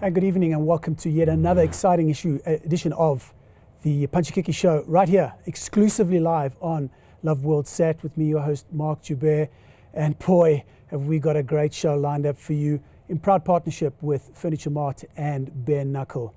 Hey, good evening and welcome to yet another exciting edition of the Punchy Kicky show right here, exclusively live on Love World Sat with me, your host Mark Joubert. And boy, have we got a great show lined up for you in proud partnership with Furniture Mart and Bare Knuckle.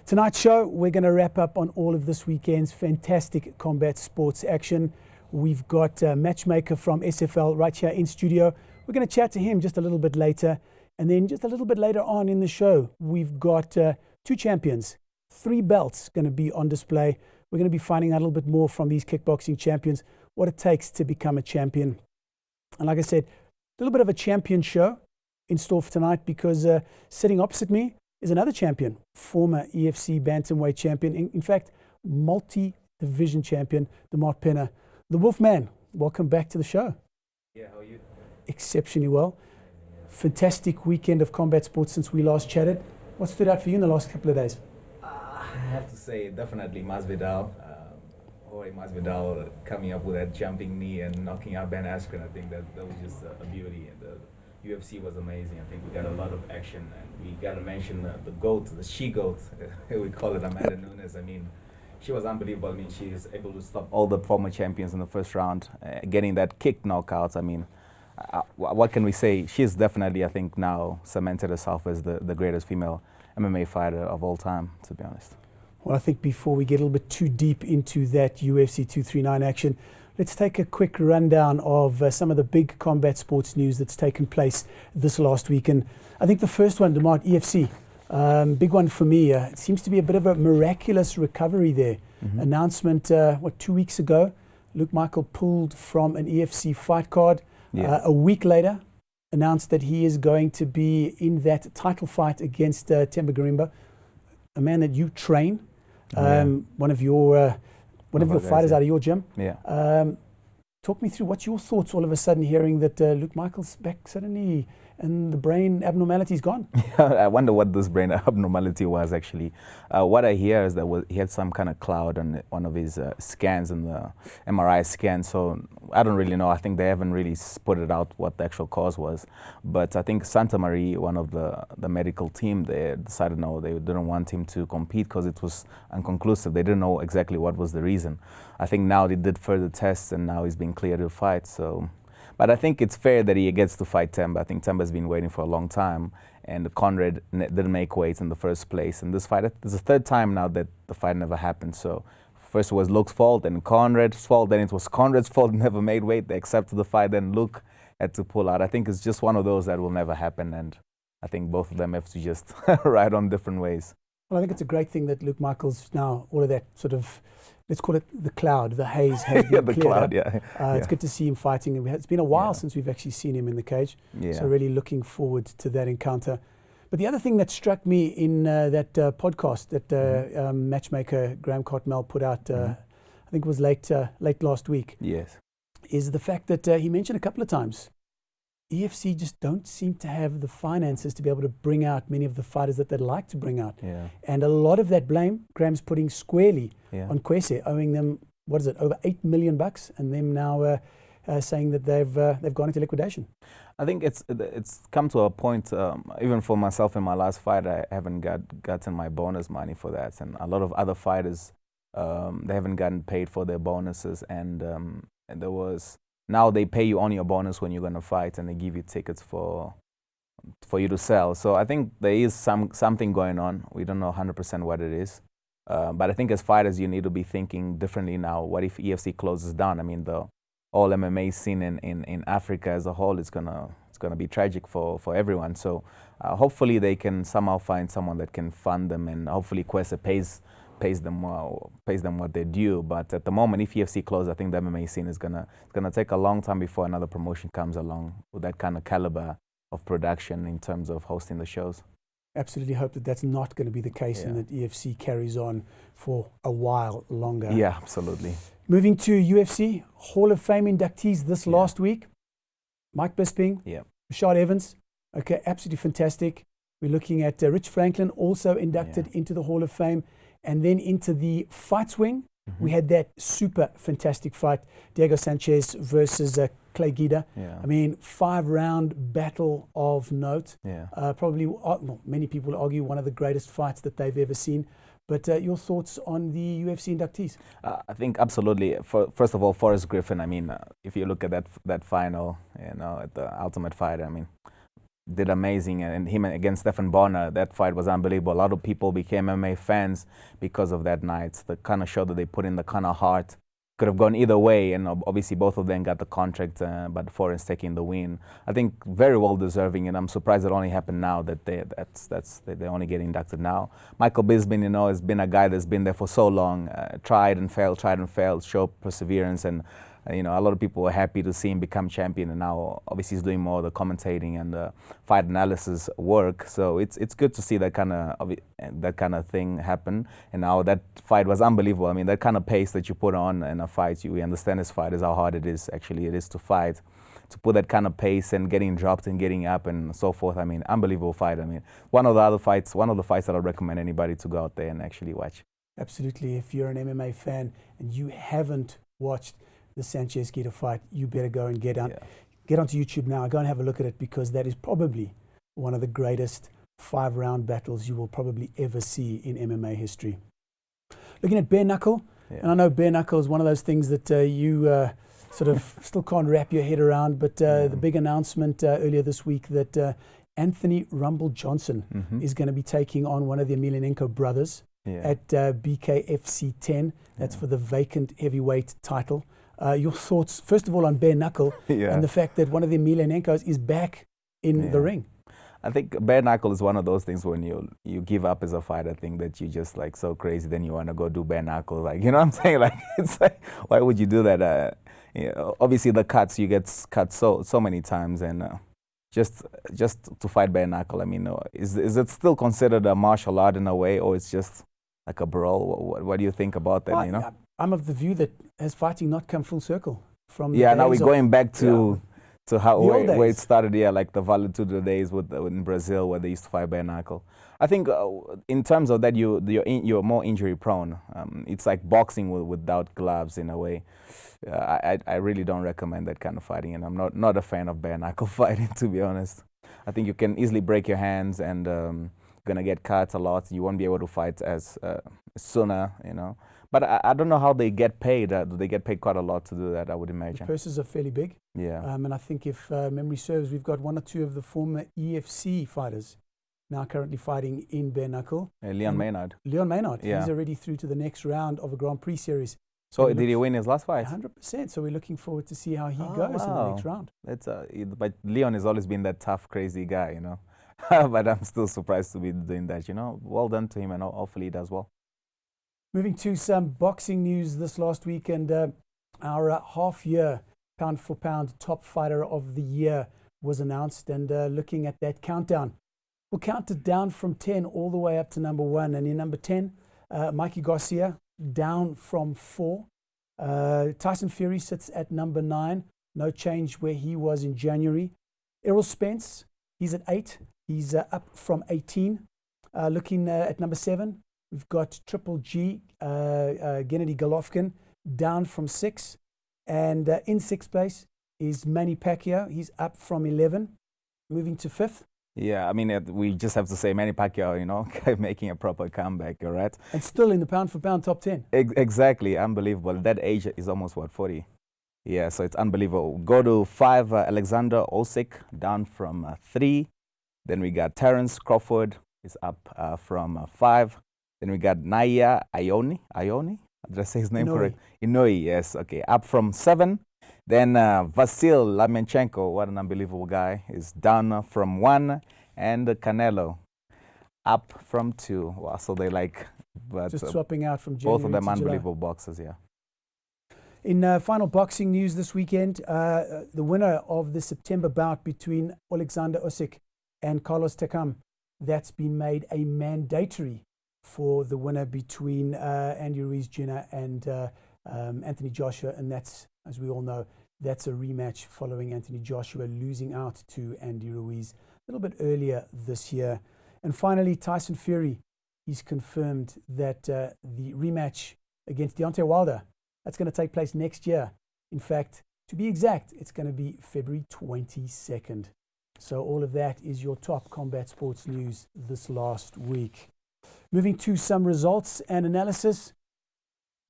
Tonight's show, we're going to wrap up on all of this weekend's fantastic combat sports action. We've got a matchmaker from SFL right here in studio. We're going to chat to him just a little bit later. And then just a little bit later on in the show, we've got two champions, 3 belts going to be on display. We're going to be finding out a little bit more from these kickboxing champions, what it takes to become a champion. And like I said, a little bit of a champion show in store for tonight because sitting opposite me is another champion, former EFC bantamweight champion, in fact, multi-division champion, Demart Penner. The Wolfman, welcome back to the show. Yeah, how are you? Exceptionally well. Fantastic weekend of combat sports since we last chatted. What stood out for you in the last couple of days? I have to say, definitely Masvidal. Jorge Masvidal coming up with that jumping knee and knocking out Ben Askren. I think that was just a beauty. And the UFC was amazing. I think we got a lot of action. And we got to mention the GOAT, the she-GOAT, we call it Amanda Nunes. I mean, she was unbelievable. I mean, she is able to stop all the former champions in the first round, getting that kick knockouts. I mean, what can we say? She's definitely, I think, now cemented herself as the greatest female MMA fighter of all time, to be honest. Well, I think before we get a little bit too deep into that UFC 239 action, let's take a quick rundown of some of the big combat sports news that's taken place this last week. And I think the first one, Demart, EFC, big one for me. It seems to be a bit of a miraculous recovery there. Mm-hmm. Announcement, 2 weeks ago, Luke Michael pulled from an EFC fight card. Yeah. A week later, announced that he is going to be in that title fight against Themba Gorimba, a man that you train, one of your fighters out of your gym. Yeah. Talk me through, what's your thoughts all of a sudden hearing that Luke Michael's back suddenly and the brain abnormality is gone? I wonder what this brain abnormality was actually. What I hear is that he had some kind of cloud on one of his scans in the MRI scan. So I don't really know. I think they haven't really put it out what the actual cause was. But I think Santa Maria, one of the medical team there, decided no, they didn't want him to compete because it was inconclusive. They didn't know exactly what was the reason. I think now they did further tests and now he's been cleared to fight. So. But I think it's fair that he gets to fight Themba. I think Themba's been waiting for a long time, and Conrad didn't make weight in the first place. And this fight, it's the third time now that the fight never happened. So first it was Luke's fault, then Conrad's fault, then it was Conrad's fault, never made weight. They accepted the fight, then Luke had to pull out. I think it's just one of those that will never happen, and I think both of them have to just ride on different ways. Well, I think it's a great thing that Luke Michael's now, all of that sort of, let's call it the cloud, the haze has been the cleared cloud, up. yeah. It's good to see him fighting. It's been a while since we've actually seen him in the cage. Yeah. So really looking forward to that encounter. But the other thing that struck me in that podcast that matchmaker Graham Cartmel put out, I think it was late last week, yes, is the fact that he mentioned a couple of times, EFC just don't seem to have the finances to be able to bring out many of the fighters that they'd like to bring out. Yeah. And a lot of that blame, Graham's putting squarely on Kwesi, owing them, over $8 million, and them now saying that they've gone into liquidation. I think it's come to a point, even for myself in my last fight, I haven't gotten my bonus money for that. And a lot of other fighters, they haven't gotten paid for their bonuses. And there was... Now they pay you on your bonus when you're going to fight, and they give you tickets for you to sell. So I think there is something going on. We don't know 100% what it is. But I think as fighters, you need to be thinking differently now. What if EFC closes down? I mean, the whole MMA scene in Africa as a whole is gonna be tragic for everyone. So hopefully they can somehow find someone that can fund them, and hopefully Kwesi pays them what they're due. But at the moment, if EFC closes, I think the MMA scene is gonna take a long time before another promotion comes along with that kind of caliber of production in terms of hosting the shows. Absolutely hope that that's not going to be the case, and that EFC carries on for a while longer. Yeah, absolutely. Moving to UFC Hall of Fame inductees this last week, Mike Bisping, Rashad Evans. Okay, absolutely fantastic. We're looking at Rich Franklin, also inducted into the Hall of Fame. And then into the fights wing, we had that super fantastic fight, Diego Sanchez versus Clay Guida. Yeah. I mean, 5-round battle of note. Yeah. Probably, well, many people argue one of the greatest fights that they've ever seen. But your thoughts on the UFC inductees? I think absolutely. First of all, Forrest Griffin. I mean, if you look at that final, at the Ultimate Fighter, I mean, did amazing, and him against Stephen Bonner, that fight was unbelievable. A lot of people became MMA fans because of that night. The kind of show that they put in, the kind of heart. Could have gone either way, and obviously both of them got the contract, but Forrest taking the win. I think very well deserving, and I'm surprised it only happened now that they only get inducted now. Michael Bisping, has been a guy that's been there for so long, tried and failed, showed perseverance, and a lot of people were happy to see him become champion, and now obviously he's doing more of the commentating and the fight analysis work. So it's good to see that kind of thing happen. And now that fight was unbelievable. I mean, that kind of pace that you put on in a fight, we understand as fighters how hard it is to fight. To put that kind of pace and getting dropped and getting up and so forth. I mean, unbelievable fight. I mean, one of the fights that I recommend anybody to go out there and actually watch. Absolutely. If you're an MMA fan and you haven't watched the Sanchez Guida fight, you better go and get onto YouTube now. Go and have a look at it, because that is probably one of the greatest 5-round battles you will probably ever see in MMA history. Looking at bare knuckle, and I know bare knuckle is one of those things that you sort of still can't wrap your head around, but the big announcement earlier this week that Anthony Rumble Johnson is going to be taking on one of the Emelianenko brothers at BKFC 10. That's for the vacant heavyweight title. Your thoughts, first of all, on bare knuckle and the fact that one of the Emelianenkos is back in the ring? I think bare knuckle is one of those things when you give up as a fighter, think that you just like so crazy, then you want to go do bare knuckle. Like, you know what I'm saying? Like, it's like, why would you do that? Obviously the cuts, you get cut so many times, and just to fight bare knuckle, I mean, is it still considered a martial art in a way, or it's just like a brawl? What do you think about that? Well, I'm of the view that has fighting not come full circle from the now we're going back to how where it started, like the Vale Tudo days in Brazil, where they used to fight bare knuckle. I think in terms of that, you're more injury prone. It's like boxing without gloves in a way. I really don't recommend that kind of fighting, and I'm not a fan of bare knuckle fighting, to be honest. I think you can easily break your hands, and gonna get cut a lot. You won't be able to fight as sooner, But I don't know how they get paid. Do they get paid quite a lot to do that? I would imagine. The purses are fairly big. Yeah. And I think if memory serves, we've got one or two of the former EFC fighters now currently fighting in bare knuckle. Leon Maynard. Leon Maynard. Yeah. He's already through to the next round of a Grand Prix series. So did he win his last fight? 100%. So we're looking forward to see how he goes in the next round. But Leon has always been that tough, crazy guy, But I'm still surprised to be doing that, Well done to him, and hopefully he does well. Moving to some boxing news this last week, and our half-year pound-for-pound top fighter of the year was announced, and looking at that countdown, we'll count it down from 10 all the way up to number 1. And in number 10, Mikey Garcia, down from 4. Tyson Fury sits at number 9, no change where he was in January. Errol Spence, he's at 8, he's up from 18. Looking at number 7, we've got Triple G, Gennady Golovkin, down from 6. And in 6th place is Manny Pacquiao. He's up from 11. Moving to 5th. Yeah, I mean, we just have to say Manny Pacquiao, making a proper comeback, all right? And still in the pound-for-pound top 10. Exactly, unbelievable. That age is almost, 40? Yeah, so it's unbelievable. Go to 5, Alexander Usyk, down from 3. Then we got Terence Crawford, is up from 5. Then we got Naya Ioni. Did I say his name correct? Inoue, yes. Okay, up from 7. Then Vasil Lomachenko, what an unbelievable guy, is down from 1. And Canelo, up from 2. Wow, so they just swapping out from January both of them to unbelievable July. boxers, yeah. In final boxing news this weekend, the winner of the September bout between Alexander Usyk and Carlos Takam, that's been made a mandatory for the winner between Andy Ruiz Jr. and Anthony Joshua, and that's, as we all know, that's a rematch following Anthony Joshua losing out to Andy Ruiz a little bit earlier this year. And finally, Tyson Fury, he's confirmed that the rematch against Deontay Wilder, that's going to take place next year. In fact, To be exact, it's going to be February 22nd. So all of that is your top combat sports news this last week. Moving to some results and analysis.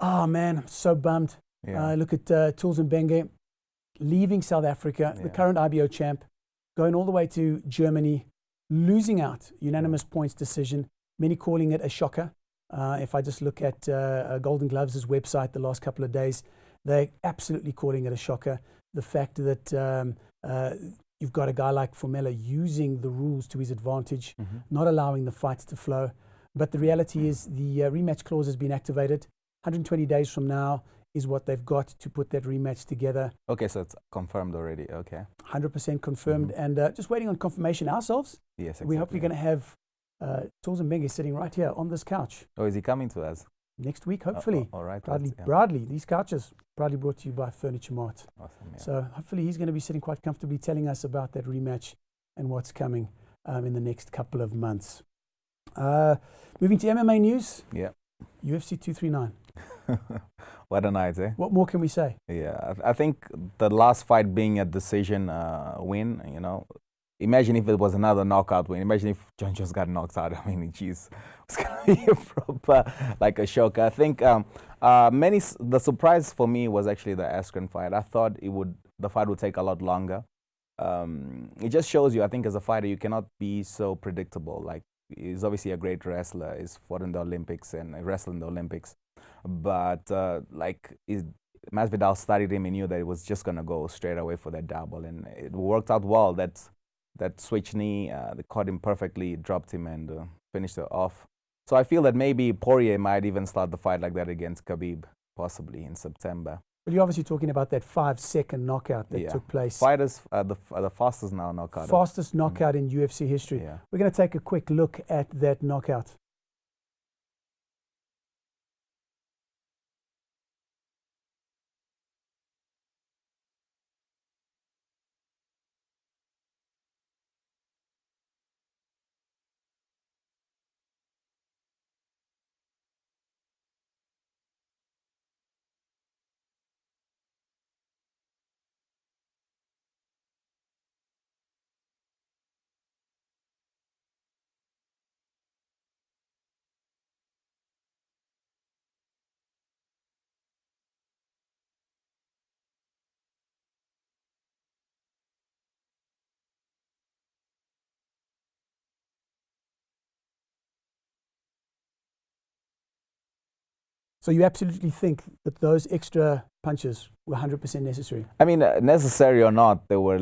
Oh man, I'm so bummed. Yeah. Look at Tools and Benge leaving South Africa, the current IBO champ, going all the way to Germany, losing out, unanimous points decision, many calling it a shocker. If I just look at Golden Gloves' website the last couple of days, they're absolutely calling it a shocker. The fact that you've got a guy like Formella using the rules to his advantage, not allowing the fights to flow. But the reality is the rematch clause has been activated. 120 days from now is what they've got to put that rematch together. Okay, so it's confirmed already. Okay. 100% confirmed, and just waiting on confirmation ourselves. Yes, exactly. We're hopefully going to have Tools and Benge sitting right here on this couch. Oh, is he coming to us? Next week, hopefully. All right. Proudly, these couches proudly brought to you by Furniture Mart. Awesome, yeah. So hopefully he's going to be sitting quite comfortably telling us about that rematch and what's coming in the next couple of months. Moving to MMA news. Yeah. UFC 239. What a night, eh? What more can we say? Yeah, I think the last fight being a decision win, you know, imagine if it was another knockout win. Imagine if John Jones got knocked out. I mean, geez, it's going to be a proper, like a shock. I think the surprise for me was actually the Askren fight. I thought the fight would take a lot longer. It just shows you, I think, as a fighter, you cannot be so predictable. Like, he's obviously a great wrestler. He's fought in the Olympics and wrestled in the Olympics. But Masvidal studied him and knew that it was just going to go straight away for that double. And it worked out well. That switch knee, they caught him perfectly, dropped him and finished it off. So I feel that maybe Poirier might even start the fight like that against Khabib, possibly in September. But you're obviously talking about that 5-second knockout that took place. Fighters, the fastest now knockout. Fastest knockout in UFC history. Yeah. We're going to take a quick look at that knockout. So you absolutely think that those extra punches were 100% necessary? I mean, necessary or not, they were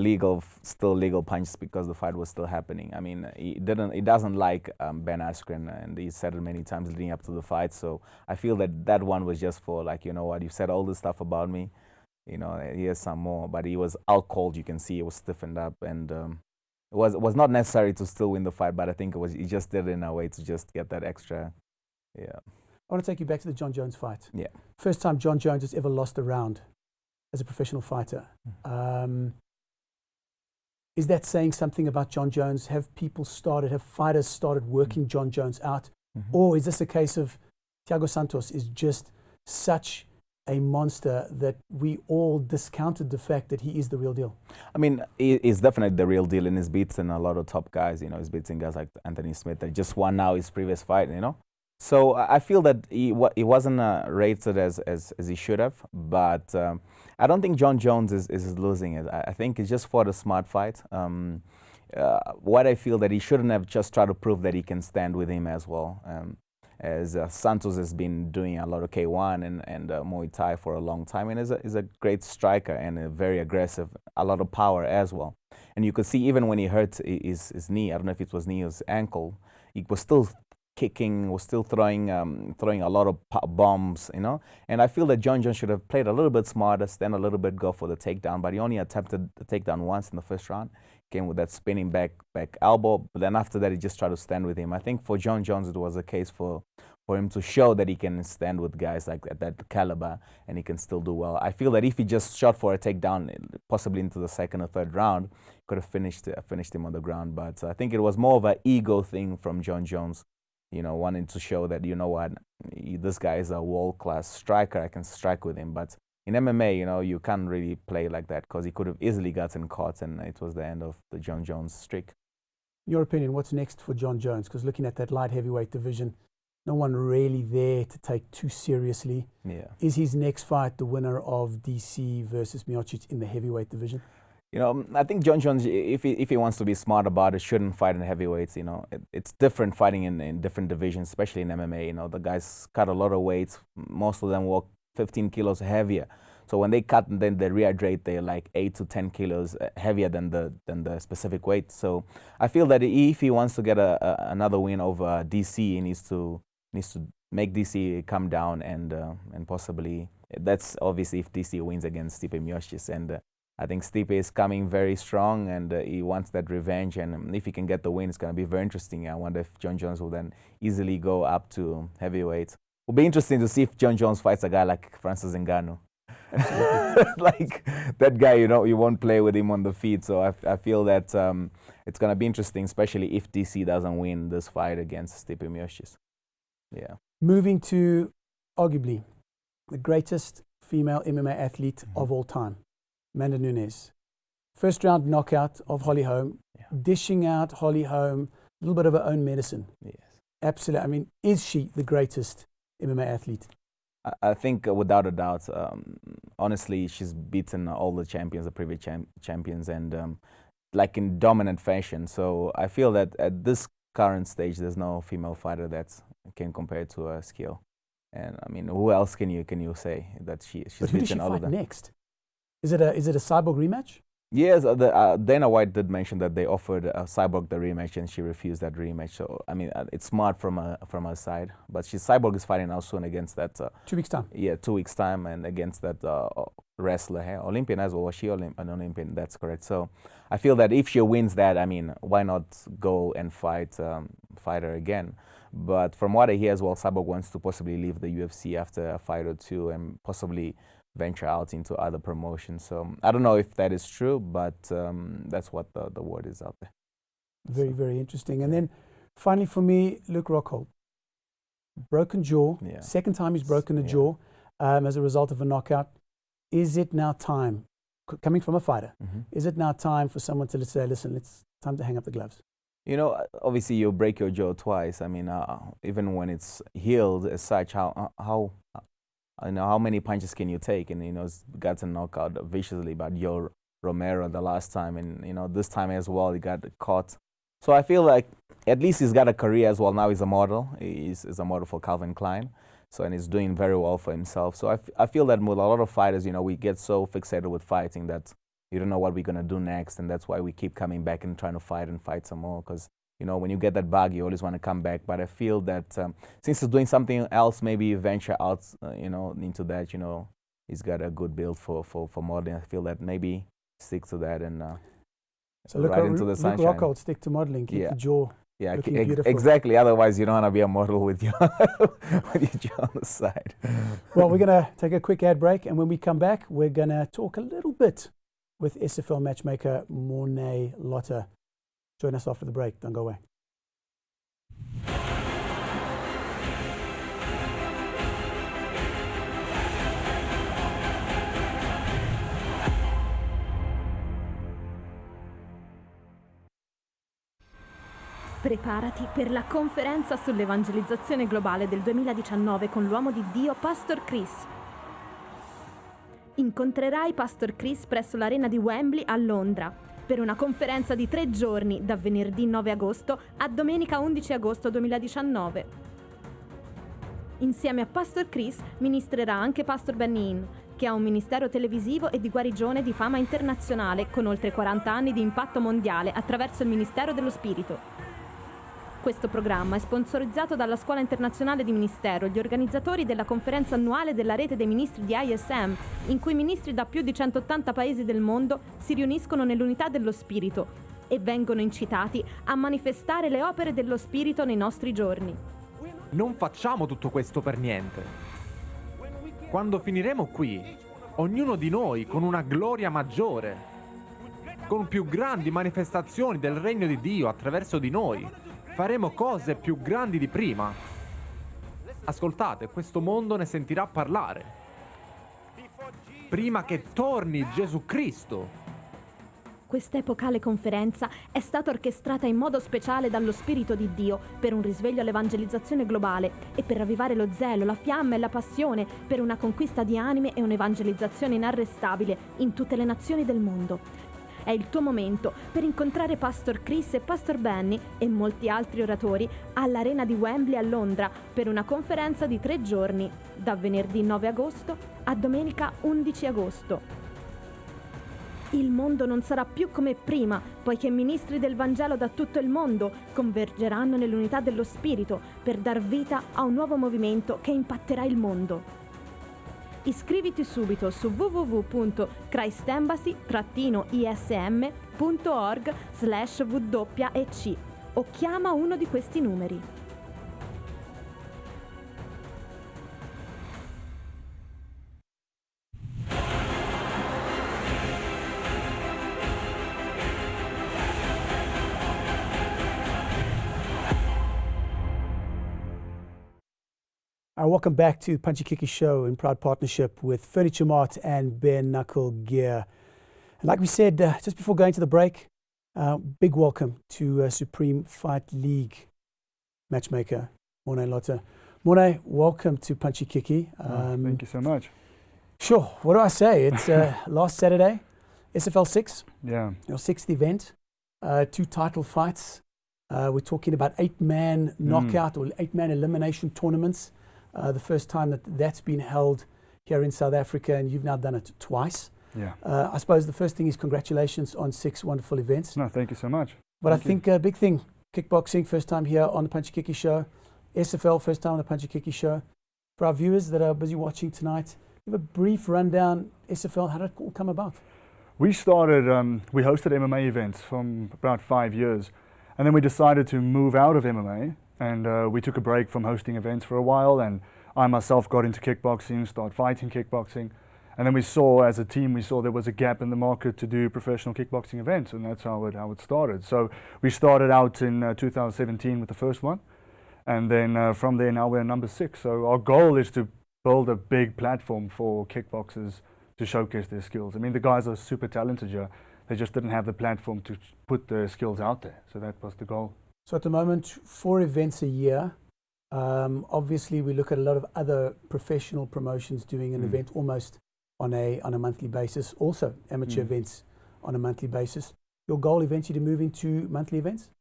still legal punches because the fight was still happening. I mean, he doesn't like Ben Askren, and he said it many times leading up to the fight. So I feel that one was just for, like, you know what, you said all this stuff about me, you know, here's some more. But he was out cold. You can see he was stiffened up, and it was not necessary to still win the fight. But I think he just did it in a way to just get that extra, yeah. I want to take you back to the John Jones fight. Yeah. First time John Jones has ever lost a round as a professional fighter. Is that saying something about John Jones? Have fighters started working John Jones out? Or is this a case of Thiago Santos is just such a monster that we all discounted the fact that he is the real deal? I mean, he's definitely the real deal, and he's beaten a lot of top guys. You know, he's beating guys like Anthony Smith that just won now his previous fight, you know. So I feel that he wasn't rated as he should have, but I don't think John Jones is losing it. I think he just fought a smart fight. What I feel that he shouldn't have just tried to prove that he can stand with him as well. As Santos has been doing a lot of K1 and Muay Thai for a long time, and is a great striker and very aggressive, a lot of power as well. And you could see even when he hurt his knee, I don't know if it was knee or his ankle, he was still kicking, was still throwing a lot of bombs, you know. And I feel that John Jones should have played a little bit smarter, stand a little bit, go for the takedown. But he only attempted the takedown once in the first round. Came with that spinning back elbow, but then after that he just tried to stand with him. I think for John Jones it was a case for him to show that he can stand with guys like that caliber and he can still do well. I feel that if he just shot for a takedown, possibly into the second or third round, could have finished him on the ground. But I think it was more of an ego thing from John Jones. You know, wanting to show that, you know what, this guy is a world-class striker, I can strike with him. But in MMA, you can't really play like that because he could have easily gotten caught, and it was the end of the John Jones streak. In your opinion, what's next for John Jones? Because looking at that light heavyweight division, no one really there to take too seriously. Yeah. Is his next fight the winner of DC versus Miocic in the heavyweight division? I think John Jones, if he wants to be smart about it, shouldn't fight in heavyweights. It's different fighting in different divisions, especially in MMA. The guys cut a lot of weights. Most of them walk 15 kilos heavier. So when they cut and then they rehydrate, they're like 8 to 10 kilos heavier than the specific weight. So I feel that if he wants to get another win over DC, he needs to make DC come down and possibly, that's obviously if DC wins against Stipe Miocic. And I think Stipe is coming very strong, and he wants that revenge. And if he can get the win, it's going to be very interesting. I wonder if John Jones will then easily go up to heavyweight. It will be interesting to see if John Jones fights a guy like Francis Ngannou. Like that guy, you won't play with him on the feet. So I feel that it's going to be interesting, especially if DC doesn't win this fight against Stipe Miocic. Yeah. Moving to arguably the greatest female MMA athlete of all time, Amanda Nunes. First round knockout of Holly Holm, dishing out Holly Holm a little bit of her own medicine. Yes. Absolutely. I mean, is she the greatest MMA athlete? I think without a doubt. Honestly, she's beaten all the champions, the previous champions, and like in dominant fashion. So I feel that at this current stage, there's no female fighter that can compare to her skill. And I mean, who else can you say that she's but who beaten does she all fight of them? Next? Is it a Cyborg rematch? Yes, Dana White did mention that they offered Cyborg the rematch, and she refused that rematch. So I mean, it's smart from her side. But Cyborg is fighting now soon against that. 2 weeks time. Yeah, 2 weeks time, and against that wrestler, Olympian as well. Was she an Olympian? That's correct. So I feel that if she wins that, I mean, why not go and fight her again? But from what I hear as well, Cyborg wants to possibly leave the UFC after a fight or two and possibly venture out into other promotions. So I don't know if that is true, but that's what the word is out there. Very, very interesting. And then finally for me, Luke Rockhold. Broken jaw. Yeah. Second time he's broken a jaw as a result of a knockout. Is it now time, coming from a fighter, is it now time for someone to say, listen, it's time to hang up the gloves? Obviously you break your jaw twice. I mean, even when it's healed as such, how many punches can you take? And it's got a knockout viciously by Joe Romero the last time, and this time as well he got caught. So I feel like at least he's got a career as well. Now he's a model. He's a model for Calvin Klein. So, and he's doing very well for himself. So I feel that with a lot of fighters, we get so fixated with fighting that you don't know what we're going to do next. And that's why we keep coming back and trying to fight and fight some more. Because, when you get that bug, you always want to come back. But I feel that since he's doing something else, maybe venture out, into that, he's got a good build for modeling. I feel that maybe stick to that and so look, right into the sunshine. Luke Rockhold, stick to modeling, keep the jaw. Yeah, beautiful. Exactly. Otherwise, you don't want to be a model with your jaw on the side. Well, we're going to take a quick ad break, and when we come back, we're going to talk a little bit with SFL matchmaker Morne Lotta. Join us after the break. Don't go away. Preparati per la conferenza sull'evangelizzazione globale del 2019 con l'uomo di Dio, Pastor Chris. Incontrerai Pastor Chris presso l'arena di Wembley a Londra per una conferenza di 3 giorni da venerdì 9 agosto a domenica 11 agosto 2019. Insieme a Pastor Chris ministrerà anche Pastor Benny Hinn, che ha un ministero televisivo e di guarigione di fama internazionale con oltre 40 anni di impatto mondiale attraverso il Ministero dello Spirito. Questo programma è sponsorizzato dalla Scuola Internazionale di Ministero, gli organizzatori della conferenza annuale della rete dei ministri di ISM, in cui ministri da più di 180 paesi del mondo si riuniscono nell'unità dello Spirito e vengono incitati a manifestare le opere dello Spirito nei nostri giorni. Non facciamo tutto questo per niente. Quando finiremo qui, ognuno di noi con una gloria maggiore, con più grandi manifestazioni del regno di Dio attraverso di noi, faremo cose più grandi di prima. Ascoltate, questo mondo ne sentirà parlare. prima che torni Gesù Cristo. Questa epocale conferenza è stata orchestrata in modo speciale dallo Spirito di Dio per un risveglio all'evangelizzazione globale e per ravvivare lo zelo, la fiamma e la passione per una conquista di anime e un'evangelizzazione inarrestabile in tutte le nazioni del mondo. È il tuo momento per incontrare Pastor Chris e Pastor Benny e molti altri oratori all'Arena di Wembley a Londra per una conferenza di 3 giorni, da venerdì 9 agosto a domenica 11 agosto. Il mondo non sarà più come prima, poiché ministri del Vangelo da tutto il mondo convergeranno nell'unità dello Spirito per dar vita a un nuovo movimento che impatterà il mondo. Iscriviti subito su www.christembassy-ism.org/WEC o chiama uno di questi numeri. Welcome back to the Punchy Kicky Show in proud partnership with Furniture Mart and Bare Knuckle Gear. And like we said just before going to the break, big welcome to Supreme Fight League matchmaker Morne Lotte. Morne, welcome to Punchy Kicky. Thank you so much. Sure, what do I say? It's last Saturday, SFL 6, Yeah. your 6th event, 2 title fights. We're talking about 8-man knockout or 8-man elimination tournaments. The first time that's been held here in South Africa, and you've now done it twice. Yeah. I suppose the first thing is congratulations on 6 wonderful events. No, thank you so much. But I think a big thing, kickboxing, first time here on the Punchy Kicky Show. SFL, first time on the Punchy Kicky Show. For our viewers that are busy watching tonight, give a brief rundown, SFL, how did it all come about? We started, we hosted MMA events from about 5 years, and then we decided to move out of MMA, and we took a break from hosting events for a while, and I myself got into kickboxing, started fighting kickboxing, and then we saw, as a team, there was a gap in the market to do professional kickboxing events, and that's how it started. So we started out in 2017 with the first one, and then from there now we're number 6. So our goal is to build a big platform for kickboxers to showcase their skills. I mean, the guys are super talented here. They just didn't have the platform to put their skills out there. So that was the goal. So at the moment, 4 events a year. Obviously, we look at a lot of other professional promotions doing an event almost on a monthly basis. Also, amateur events on a monthly basis. Your goal eventually to move into monthly events?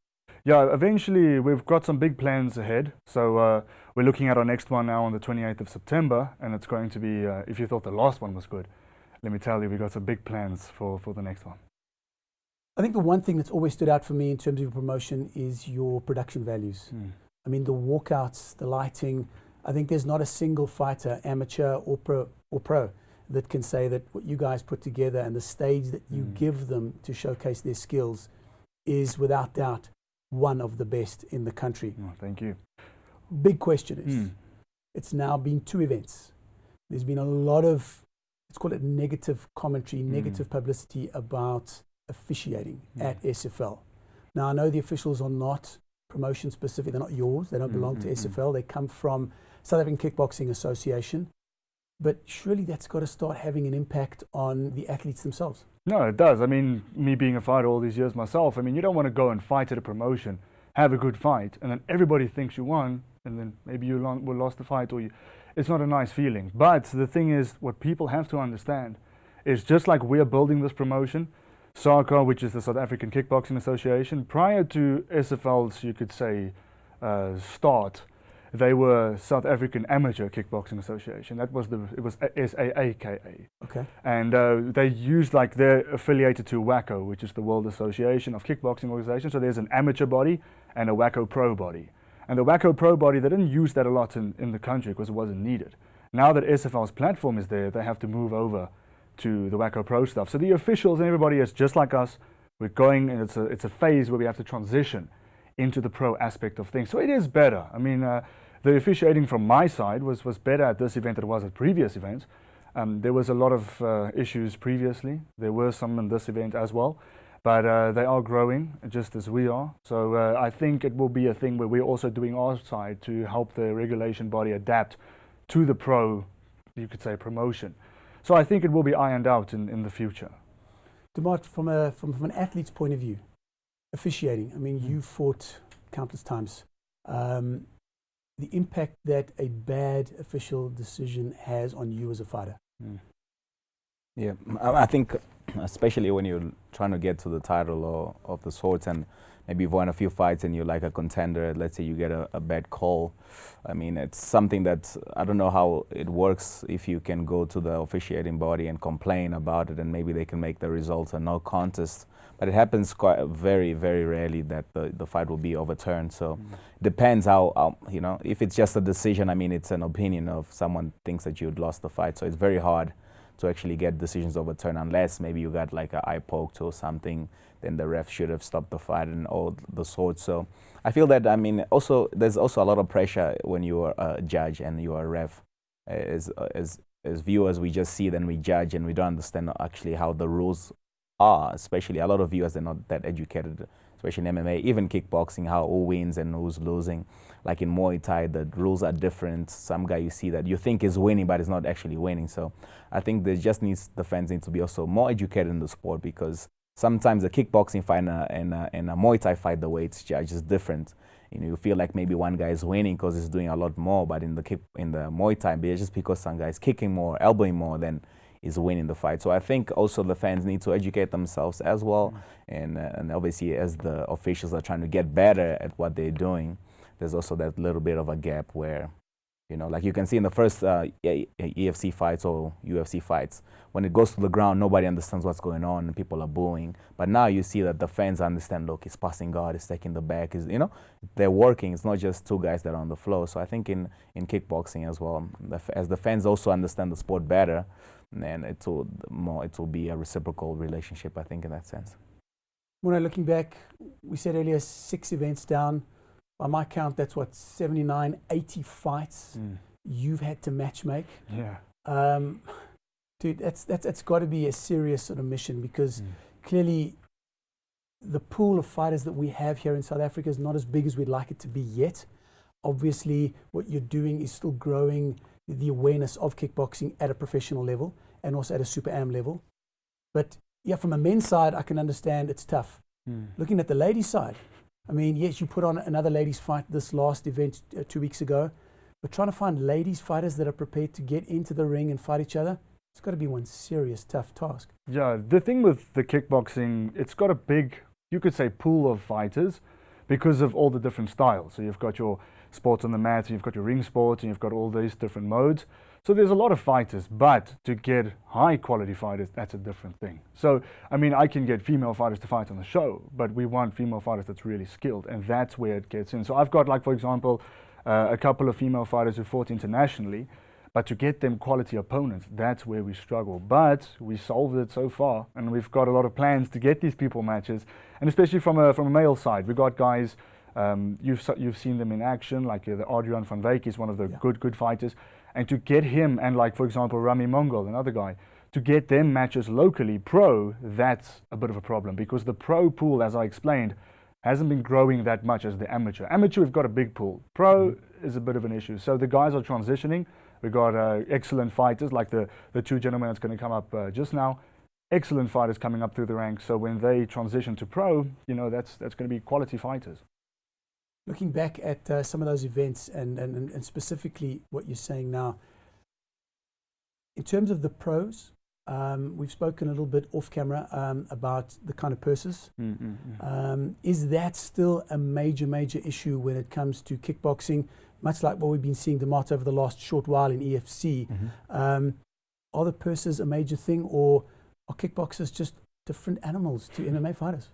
Yeah, eventually we've got some big plans ahead. So we're looking at our next one now on the 28th of September, and it's going to be, if you thought the last one was good, let me tell you, we've got some big plans for the next one. I think the one thing that's always stood out for me in terms of your promotion is your production values. I mean, the walkouts, the lighting. I think there's not a single fighter, amateur or pro, that can say that what you guys put together and the stage that you give them to showcase their skills is without doubt one of the best in the country. Oh, thank you. Big question is, it's now been 2 events. There's been a lot of, let's call it negative commentary, negative publicity about officiating at SFL. Now, I know the officials are not promotion specific, they're not yours, they don't belong to SFL, they come from South African Kickboxing Association, but surely that's got to start having an impact on the athletes themselves. No, it does. I mean, me being a fighter all these years myself, I mean, you don't want to go and fight at a promotion, have a good fight, and then everybody thinks you won, and then maybe you lost the fight, or it's not a nice feeling. But the thing is, what people have to understand is, just like we're building this promotion, SAKA, which is the South African Kickboxing Association, prior to SFL's, you could say, start, they were South African Amateur Kickboxing Association. It was SAAKA. Okay. And they used, like, they're affiliated to WACO, which is the World Association of Kickboxing Organizations. So there's an amateur body and a WACO Pro body. And the WACO Pro body, they didn't use that a lot in the country because it wasn't needed. Now that SFL's platform is there, they have to move over to the WACO Pro stuff. So the officials and everybody is just like us. We're going, and it's a phase where we have to transition into the pro aspect of things. So it is better. I mean, the officiating from my side was better at this event than it was at previous events. There was a lot of issues previously. There were some in this event as well, but they are growing just as we are. So I think it will be a thing where we're also doing our side to help the regulation body adapt to the pro, you could say, promotion. So I think it will be ironed out in the future. DeMart, from an athlete's point of view, officiating, I mean, you fought countless times. The impact that a bad official decision has on you as a fighter. Yeah, I think especially when you're trying to get to the title or of the sorts, and maybe you've won a few fights and you're like a contender, let's say you get a bad call. I mean, it's something that I don't know how it works, if you can go to the officiating body and complain about it and maybe they can make the results a no contest. But it happens quite very, very rarely that the fight will be overturned. So depends how, you know, if it's just a decision, I mean, it's an opinion of someone thinks that you'd lost the fight. So it's very hard to actually get decisions overturned unless maybe you got like an eye poked or something, then the ref should have stopped the fight and all the sorts. So I feel that, I mean, also there's also a lot of pressure when you are a judge and you are a ref. As viewers, we just see it and we judge and we don't understand actually how the rules are, especially a lot of viewers are not that educated, especially in MMA, even kickboxing, how who wins and who's losing. Like in Muay Thai, the rules are different. Some guy you see that you think is winning, but is not actually winning. So I think there just the fans need to be also more educated in the sport, because sometimes a kickboxing fight and a Muay Thai fight, the way it's judged is different. You know, you feel like maybe one guy is winning because he's doing a lot more, but in the Muay Thai, it's just because some guy is kicking more, elbowing more, then is winning the fight. So I think also the fans need to educate themselves as well, and obviously as the officials are trying to get better at what they're doing, there's also that little bit of a gap where, you know, like you can see in the first EFC fights or UFC fights, when it goes to the ground, nobody understands what's going on and people are booing. But now you see that the fans understand, look, he's passing guard, he's taking the back, you know, they're working. It's not just two guys that are on the floor. So I think in kickboxing as well, as the fans also understand the sport better, and it will be a reciprocal relationship, I think, in that sense. Morne, looking back, we said earlier 6 events down. By my count, that's what, 79, 80 fights you've had to match make. Yeah. Dude, that's got to be a serious sort of mission, because clearly the pool of fighters that we have here in South Africa is not as big as we'd like it to be yet. Obviously, what you're doing is still growing the awareness of kickboxing at a professional level and also at a super am level. But yeah, from a men's side, I can understand it's tough. Looking at the ladies' side, I mean, yes, you put on another ladies' fight this last event 2 weeks ago, but trying to find ladies fighters that are prepared to get into the ring and fight each other, it's got to be one serious tough task. Yeah, the thing with the kickboxing, it's got a big, you could say, pool of fighters because of all the different styles. So you've got your sports on the mat, and you've got your ring sports, and you've got all these different modes. So there's a lot of fighters, but to get high quality fighters, that's a different thing. So, I mean, I can get female fighters to fight on the show, but we want female fighters that's really skilled, and that's where it gets in. So I've got, like, for example, a couple of female fighters who fought internationally, but to get them quality opponents, that's where we struggle. But we solved it so far, and we've got a lot of plans to get these people matches, and especially from a male side. We've got guys, you've seen them in action, like the Adrian van Wyk is one of the good fighters. And to get him, and like, for example, Rami Mongol, another guy, to get them matches locally pro, that's a bit of a problem, because the pro pool, as I explained, hasn't been growing that much as the amateur. Amateur, we've got a big pool. Pro is a bit of an issue. So the guys are transitioning. We've got excellent fighters, like the two gentlemen that's going to come up just now. Excellent fighters coming up through the ranks. So when they transition to pro, you know, that's going to be quality fighters. Looking back at some of those events and specifically what you're saying now, in terms of the pros, we've spoken a little bit off camera about the kind of purses. Is that still a major issue when it comes to kickboxing, much like what we've been seeing DeMart over the last short while in EFC? Are the purses a major thing, or are kickboxers just different animals to MMA fighters?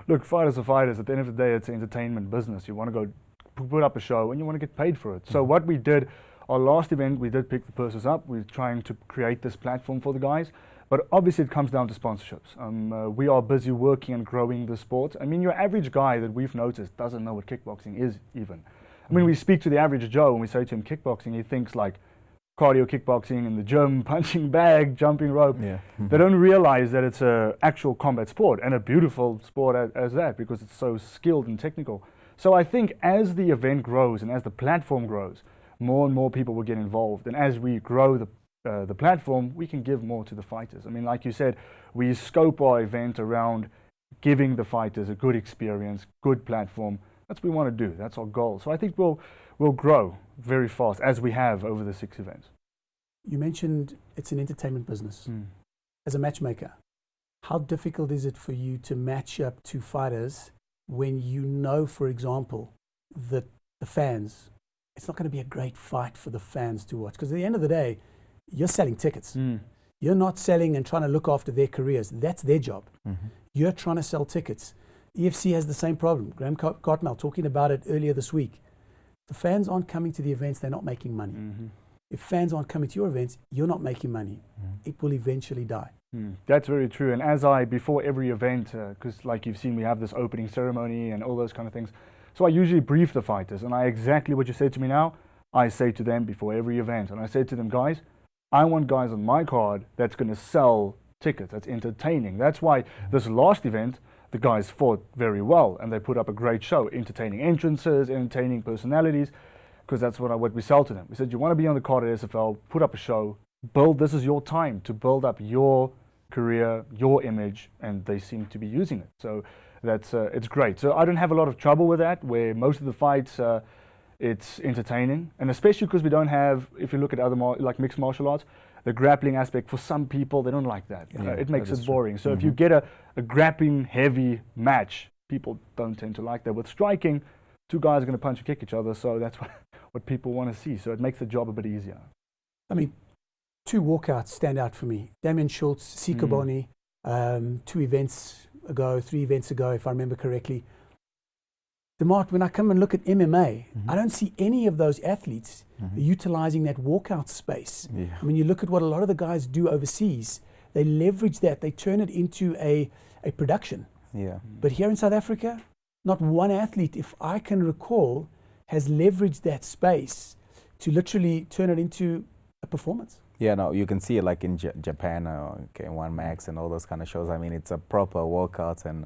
Look, fighters are fighters. At the end of the day, it's an entertainment business. You want to go put up a show and you want to get paid for it. So what we did, our last event, we did pick the purses up. We're trying to create this platform for the guys. But obviously it comes down to sponsorships. We are busy working and growing the sport. I mean, your average guy that we've noticed doesn't know what kickboxing is even. I mean, we speak to the average Joe and we say to him kickboxing, he thinks like cardio kickboxing in the gym, punching bag, jumping rope. They don't realize that it's an actual combat sport, and a beautiful sport as that, because it's so skilled and technical. So I think as the event grows and as the platform grows, more and more people will get involved. And as we grow the platform, we can give more to the fighters. I mean, like you said, we scope our event around giving the fighters a good experience, good platform. That's what we want to do. That's our goal. So I think we'll grow very fast as we have over the 6 events. You mentioned it's an entertainment business. As a matchmaker, how difficult is it for you to match up 2 fighters when you know, for example, that the fans, it's not going to be a great fight for the fans to watch? Because at the end of the day, you're selling tickets. You're not selling and trying to look after their careers. That's their job. You're trying to sell tickets. EFC has the same problem. Graham Cartmel talking about it earlier this week. The fans aren't coming to the events, they're not making money. If fans aren't coming to your events, you're not making money. It will eventually die. That's very true. And as before every event, because like you've seen, we have this opening ceremony and all those kind of things. So I usually brief the fighters, and exactly what you said to me now, I say to them before every event. And I say to them, guys, I want guys on my card that's going to sell tickets, that's entertaining. That's why this last event, the guys fought very well, and they put up a great show, entertaining entrances, entertaining personalities, because that's what we sell to them. We said, you want to be on the card at SFL, put up a show, this is your time to build up your career, your image, and they seem to be using it. So that's it's great. So I don't have a lot of trouble with that, where most of the fights, it's entertaining, and especially because we don't have, if you look at other like mixed martial arts, the grappling aspect, for some people, they don't like that. It makes it boring. So if you get a grappling heavy match, people don't tend to like that. With striking, 2 guys are going to punch and kick each other, so that's what people want to see. So it makes the job a bit easier. I mean, 2 walkouts stand out for me. Damian Schultz, Sikaboni, 2 events ago, 3 events ago, if I remember correctly. DeMart, when I come and look at MMA, I don't see any of those athletes utilizing that walkout space. I mean, you look at what a lot of the guys do overseas, they leverage that, they turn it into a production. But here in South Africa, not one athlete, if I can recall, has leveraged that space to literally turn it into a performance. Yeah, no, you can see it like in Japan, K1 Max and all those kind of shows. I mean, it's a proper workout and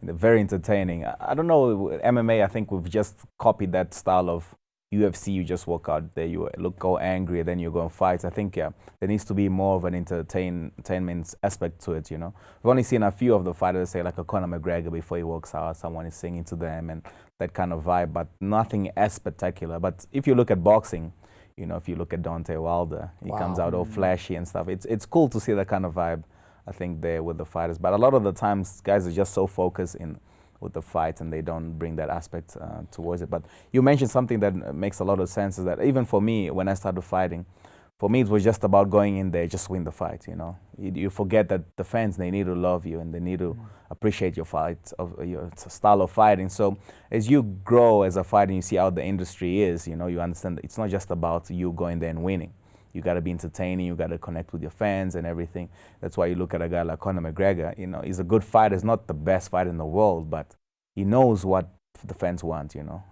very entertaining. I don't know, MMA, I think we've just copied that style of UFC. You just walk out there, you go angry, and then you go and fight. I think, there needs to be more of an entertainment aspect to it, you know. We've only seen a few of the fighters, say like a Conor McGregor, before he walks out, someone is singing to them and that kind of vibe, but nothing as spectacular. But if you look at boxing, you know, if you look at Deontay Wilder, he comes out all flashy and stuff. It's cool to see that kind of vibe, I think, there with the fighters. But a lot of the times, guys are just so focused with the fight, and they don't bring that aspect towards it. But you mentioned something that makes a lot of sense, is that even for me, when I started fighting, for me, it was just about going in there, just win the fight, you know. You forget that the fans, they need to love you, and they need to appreciate your fight, of your style of fighting. So as you grow as a fighter, and you see how the industry is, you know, you understand that it's not just about you going there and winning. You got to be entertaining, you got to connect with your fans and everything. That's why you look at a guy like Conor McGregor, you know, he's a good fighter. He's not the best fighter in the world, but he knows what the fans want, you know.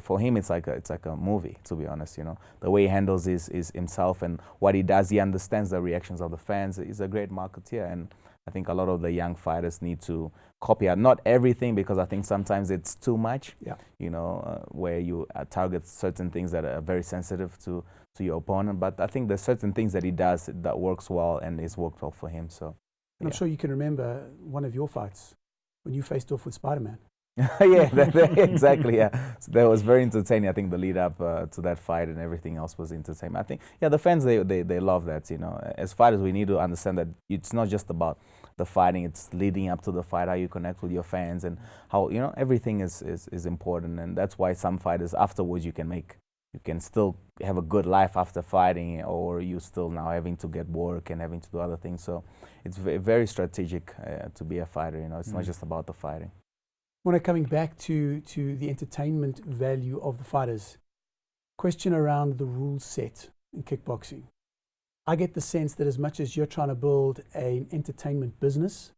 For him, it's like a movie, to be honest, you know. The way he handles is himself, and what he does, he understands the reactions of the fans. He's a great marketeer, and I think a lot of the young fighters need to copy out. Not everything, because I think sometimes it's too much, you know, where you target certain things that are very sensitive to your opponent. But I think there's certain things that he does that works well, and it's worked well for him. So, and I'm sure you can remember one of your fights when you faced off with Spider-Man. Exactly. So that was very entertaining. I think the lead up to that fight and everything else was entertaining. I think, the fans, they love that, you know. As fighters, we need to understand that it's not just about the fighting, it's leading up to the fight, how you connect with your fans, and how, you know, everything is important. And that's why some fighters afterwards you can still have a good life after fighting, or you still now having to get work and having to do other things. So it's very strategic to be a fighter, you know. It's not just about the fighting. Morne, coming back to the entertainment value of the fighters, question around the rule set in kickboxing. I get the sense that as much as you're trying to build an entertainment business,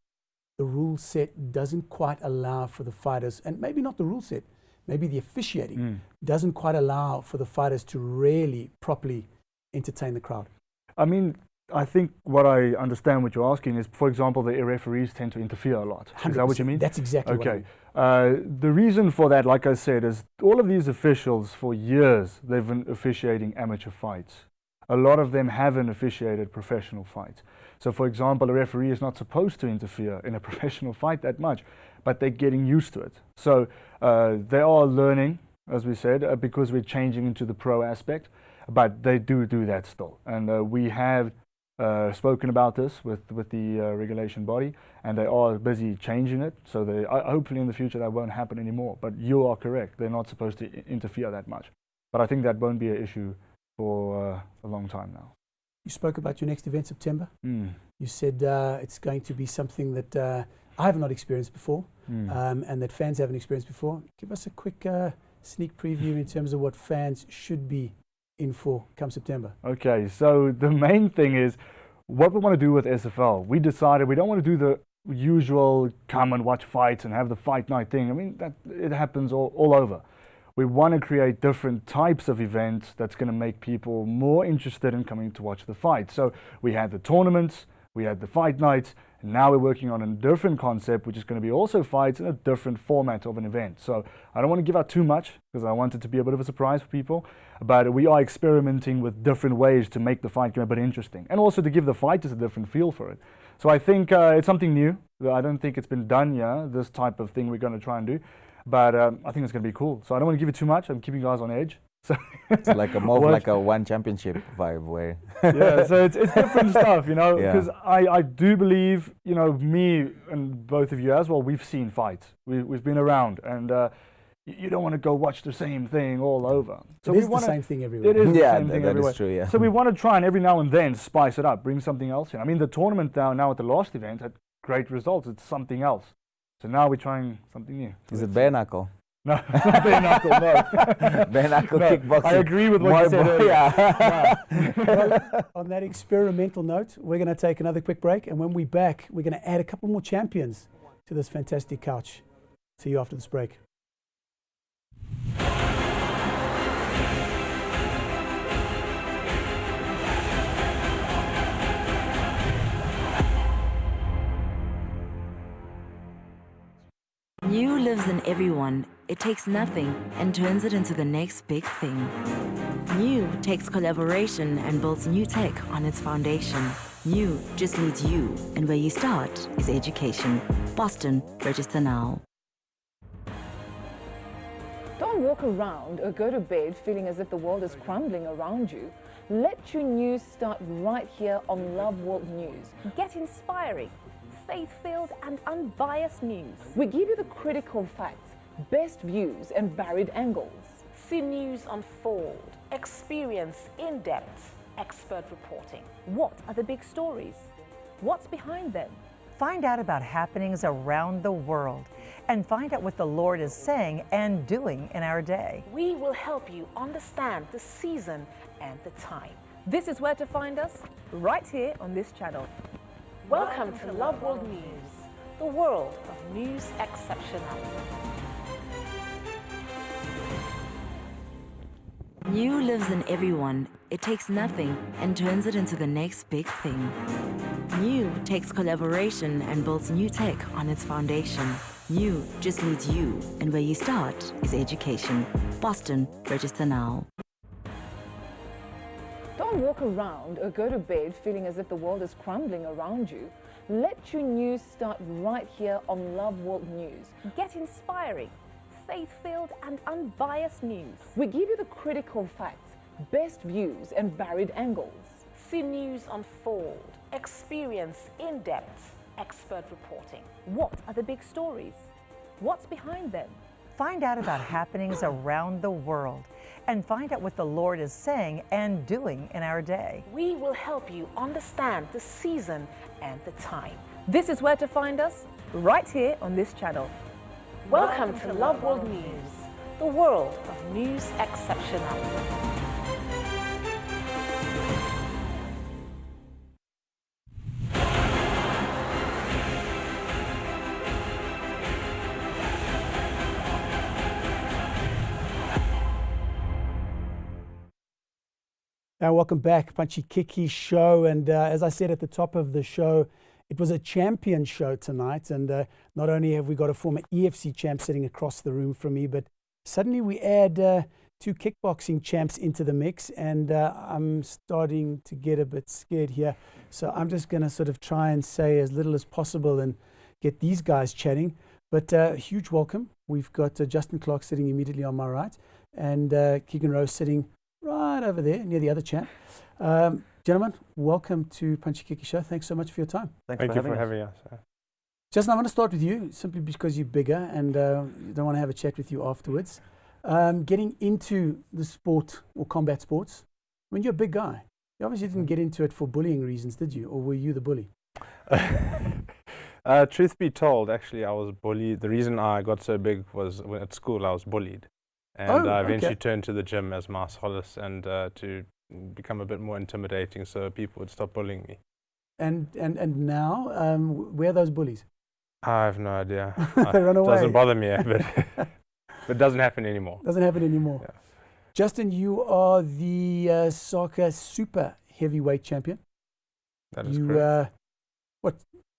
the rule set doesn't quite allow for the fighters, and maybe not the rule set, maybe the officiating doesn't quite allow for the fighters to really properly entertain the crowd. I mean, I think what I understand what you're asking is, for example, the referees tend to interfere a lot. 100%. Is that what you mean? That's exactly what I mean. The reason for that, like I said, is all of these officials for years, they've been officiating amateur fights. a lot of them haven't officiated professional fights. So for example, a referee is not supposed to interfere in a professional fight that much, but they're getting used to it. So they are learning, as we said, because we're changing into the pro aspect, but they do that still. And we have spoken about this with the regulation body, and they are busy changing it. So they hopefully in the future that won't happen anymore. But you are correct; they're not supposed to interfere that much. But I think that won't be an issue for a long time now. You spoke about your next event, September. Mm. You said it's going to be something that I have not experienced before, and that fans haven't experienced before. Give us a quick sneak preview in terms of what fans should be in for come September. Okay, so the main thing is what we want to do with SFL. We decided we don't want to do the usual come and watch fights and have the fight night thing. I mean, that it happens all over. We want to create different types of events that's going to make people more interested in coming to watch the fight. So we had the tournaments, we had the fight nights, and now we're working on a different concept, which is going to be also fights in a different format of an event. So I don't want to give out too much because I want it to be a bit of a surprise for people, but we are experimenting with different ways to make the fight game a bit interesting and also to give the fighters a different feel for it. So I think it's something new. I don't think it's been done yet, this type of thing we're going to try and do. But I think it's going to be cool. So I don't want to give it too much. I'm keeping you guys on edge. So it's like more like a one championship vibe way. Yeah, so it's different stuff, you know, Yeah. because I do believe, you know, me and both of you as well, we've seen fights. We've been around, and you don't want to go watch the same thing all over. So It is the same thing everywhere. It is the Yeah, same thing that everywhere. is true, yeah. So we want to try and every now and then spice it up, bring something else in. I mean, the tournament now at the last event had great results. It's something else. So now we're trying something new. Is it bare knuckle? No, not bare knuckle, no. Bare knuckle No, kickboxing. I agree with what you said earlier. Yeah. Well, on that experimental note, we're going to take another quick break, and when we're back, we're going to add a couple more champions to this fantastic couch. See you after this break. New lives in everyone. It takes nothing and turns it into the next big thing. New takes collaboration and builds new tech on its foundation. New just needs you, and where you start is education. Boston, register now. Don't walk around or go to bed feeling as if the world is crumbling around you. Let your news start right here on Love World News. Get inspiring, faith-filled and unbiased news. We give you the critical facts, best views and varied angles. See news unfold, experience in-depth, expert reporting. What are the big stories? What's behind them? Find out about happenings around the world and find out what the Lord is saying and doing in our day. We will help you understand the season and the time. This is where to find us, right here on this channel. Welcome to Love World News, the world of news exceptionality. New lives in everyone. It takes nothing and turns it into the next big thing. New takes collaboration and builds new tech on its foundation. New just needs you, and where you start is education. Boston, register now. Don't walk around or go to bed feeling as if the world is crumbling around you. Let your news start right here on Love World News. Get inspiring, faith-filled and unbiased news. We give you the critical facts, best views and varied angles. See news unfold, experience in-depth, expert reporting. What are the big stories? What's behind them? Find out about happenings around the world and find out what the Lord is saying and doing in our day. We will help you understand the season and the time. This is where to find us, right here on this channel. Welcome to Love World News, the world of news exceptionality. Welcome back, Punchy Kicky show. And as I said at the top of the show, it was a champion show tonight. And not only have we got a former EFC champ sitting across the room from me, but suddenly we add two kickboxing champs into the mix, and I'm starting to get a bit scared here. So I'm just going to sort of try and say as little as possible and get these guys chatting. But huge welcome. We've got Justin Clarke sitting immediately on my right, and Keagan Rowe sitting right over there near the other champ. Gentlemen, welcome to Punchy Kicky Show. Thanks so much for your time. Thank you for having us. Justin, I'm going to start with you simply because you're bigger and don't want to have a chat with you afterwards. Getting into the sport or combat sports, I mean, you're a big guy. You obviously didn't get into it for bullying reasons, did you? Or were you the bully? Truth be told, actually, I was bullied. The reason I got so big was when at school I was bullied. And I eventually turned to the gym as my solace and to become a bit more intimidating so people would stop bullying me. And now, where are those bullies? I have no idea. They run away. It doesn't bother me, but it doesn't happen anymore. Doesn't happen anymore. Yeah. Justin, you are the soccer super heavyweight champion. That is correct.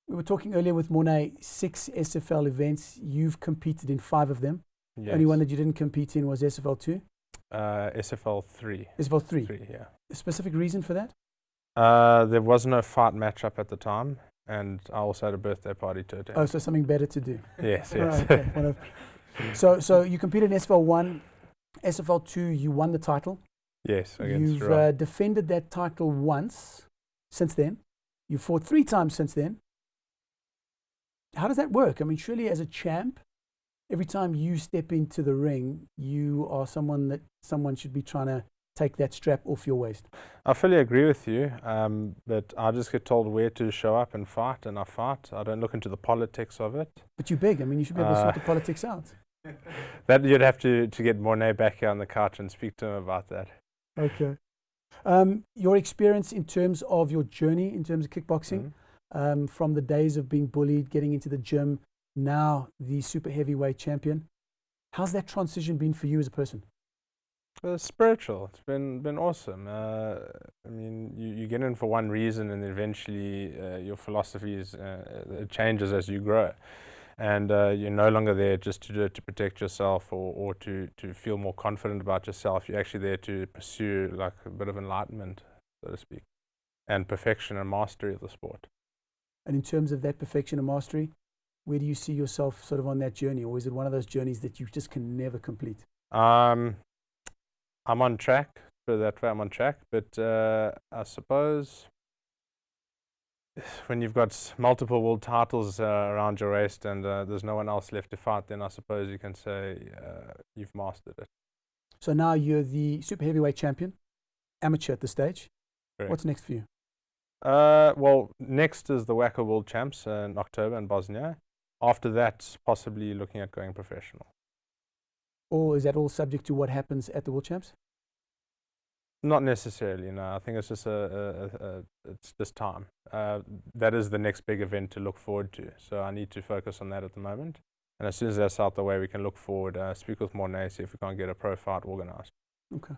We were talking earlier with Morne, 6 SFL events. You've competed in 5 of them. Yes. The only one that you didn't compete in was SFL 2? SFL 3. SFL 3? 3, yeah. A specific reason for that? There was no fight matchup at the time, and I also had a birthday party to attend. Oh, so something better to do. Yes, Right, okay. So you competed in SFL 1, SFL 2, you won the title. Yes, against You've Rowe. defended that title once since then. You fought 3 times since then. How does that work? I mean, surely as a champ, every time you step into the ring, you are someone that someone should be trying to take that strap off your waist. I fully agree with you, but I just get told where to show up and fight, and I fight. I don't look into the politics of it. But you're big. I mean, you should be able to sort the politics out. That you'd have to get Morne back here on the couch and speak to him about that. Okay. Your experience in terms of your journey in terms of kickboxing, from the days of being bullied, getting into the gym, now the super heavyweight champion. How's that transition been for you as a person? Spiritual. It's been awesome. I mean, you get in for one reason, and eventually your philosophy it changes as you grow. And you're no longer there just to do it to protect yourself or to feel more confident about yourself. You're actually there to pursue like a bit of enlightenment, so to speak, and perfection and mastery of the sport. And in terms of that perfection and mastery, where do you see yourself sort of on that journey? Or is it one of those journeys that you just can never complete? I'm on track, put it that way, I'm on track. But I suppose when you've got multiple world titles around your waist and there's no one else left to fight, then I suppose you can say you've mastered it. So now you're the super heavyweight champion, amateur at this stage. Correct. What's next for you? Well, next is the WACO World Champs in October in Bosnia. After that, possibly looking at going professional. Or is that all subject to what happens at the World Champs? Not necessarily, no. I think it's just it's just time. That is the next big event to look forward to. So I need to focus on that at the moment. And as soon as that's out the way, we can look forward, speak with Morne, see if we can't get a pro fight organized. Okay.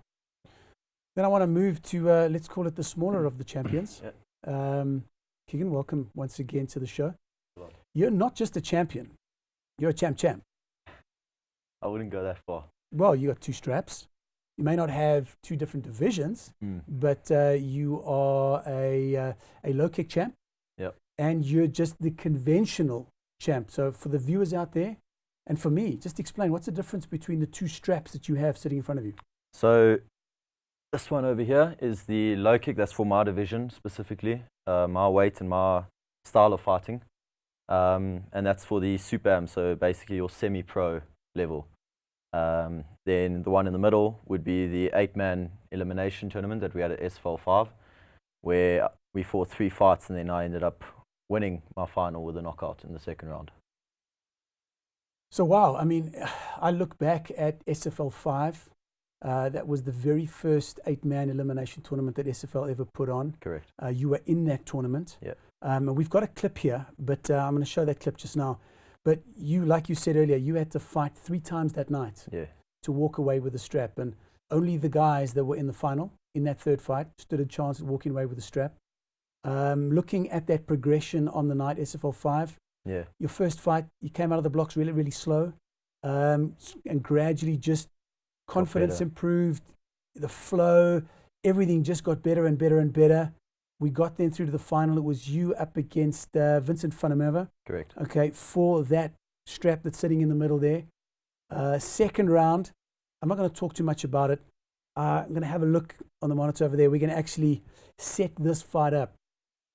Then I want to move to, let's call it the smaller of the champions. Keagan, welcome once again to the show. Hello. You're not just a champion, you're a champ. I wouldn't go that far. Well, you got 2 straps. You may not have 2 different divisions, but you are a low kick champ. Yep. And you're just the conventional champ. So for the viewers out there, and for me, just explain what's the difference between the 2 straps that you have sitting in front of you. So this one over here is the low kick. That's for my division specifically, my weight and my style of fighting. And that's for the Super Am, so basically your semi-pro level. Then the one in the middle would be the 8-man elimination tournament that we had at SFL 5, where we fought 3 fights and then I ended up winning my final with a knockout in the second round. So wow, I mean, I look back at SFL 5. That was the very first 8-man elimination tournament that SFL ever put on. Correct. You were in that tournament. Yeah. And we've got a clip here, but I'm going to show that clip just now. But you, like you said earlier, you had to fight 3 times that night to walk away with the strap. And only the guys that were in the final, in that 3rd fight, stood a chance at walking away with the strap. Looking at that progression on the night, SFL 5, your first fight, you came out of the blocks really, really slow, and gradually just confidence better. improved, the flow, everything just got better and better and better. We got then through to the final. It was you up against Vincent Funameva. Correct. Okay, for that strap that's sitting in the middle there. Second round, I'm not going to talk too much about it. I'm going to have a look on the monitor over there. We're going to actually set this fight up.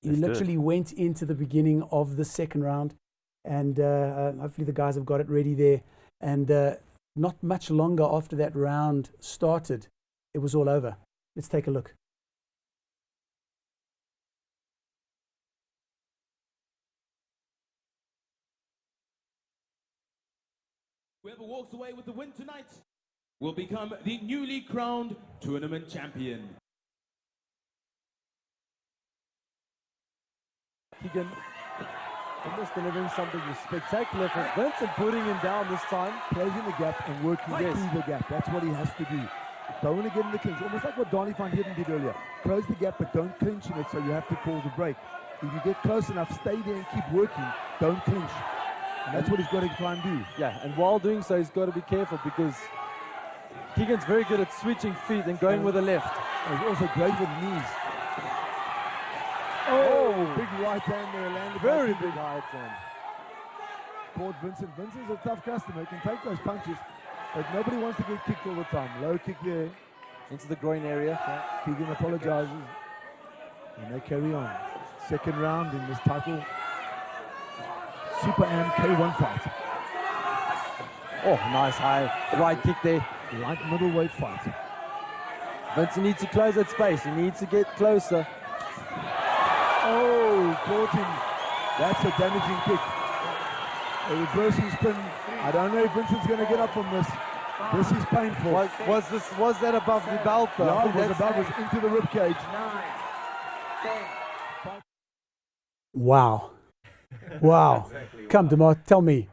You Let's do it. literally went into the beginning of the second round, and hopefully the guys have got it ready there. And not much longer after that round started, it was all over. Let's take a look. Whoever walks away with the win tonight will become the newly crowned tournament champion. Keagan almost delivering something spectacular from Vincent, putting him down this time, closing the gap and working through the gap. That's what he has to do. Don't want to get in the clinch, almost like what Donnie van Heerden did earlier. Close the gap, but don't clinch in it, so you have to call the break. If you get close enough, stay there and keep working. Don't clinch. And that's what he's got to try and do. Yeah, and while doing so, he's got to be careful because Keagan's very good at switching feet and going with the left. And he's also great with knees. Oh, big right hand there, landed. Very big right hand. Caught Vincent. Vincent's a tough customer. He can take those punches, but nobody wants to get kicked all the time. Low kick there. Into the groin area. Keagan apologizes. And they carry on. Second round in this title Super Am K1 fight. Oh, nice high right kick there. Light middleweight fight. Vincent needs to close that space. He needs to get closer. Oh, caught him. That's a damaging kick. A reversing spin. I don't know if Vincent's going to get up from this. This is painful. Was that above the belt though? No, it was above. It was into the ribcage. Wow. Wow. Exactly. Come, Demar, tell me.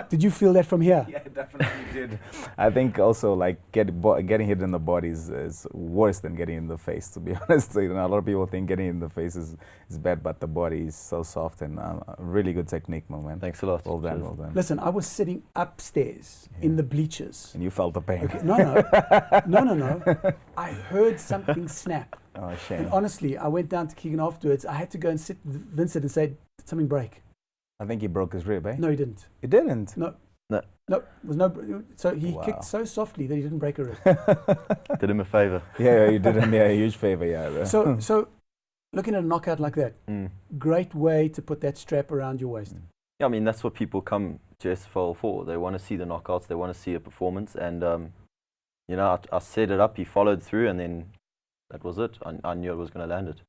Did you feel that from here? Yeah, definitely did. I think also like getting hit in the body is worse than getting in the face, to be honest. You know, a lot of people think getting in the face is bad, but the body is so soft and really good technique, my man. Thanks a lot. Well done, well done. Listen, I was sitting upstairs in the bleachers. And you felt the pain. Okay, no. I heard something snap. Oh, shame. And honestly, I went down to Keagan afterwards. I had to go and sit with Vincent and say, did something break? I think he broke his rib, eh? No, he didn't. He didn't? No. No. No, was no. So he kicked so softly that he didn't break a rib. Did him a favor. Yeah, you did him a huge favor, yeah. So looking at a knockout like that, great way to put that strap around your waist. Yeah, I mean, that's what people come to SFL for. They want to see the knockouts, they want to see a performance, and you know, I set it up, he followed through, and then that was it. I knew I was going to land it.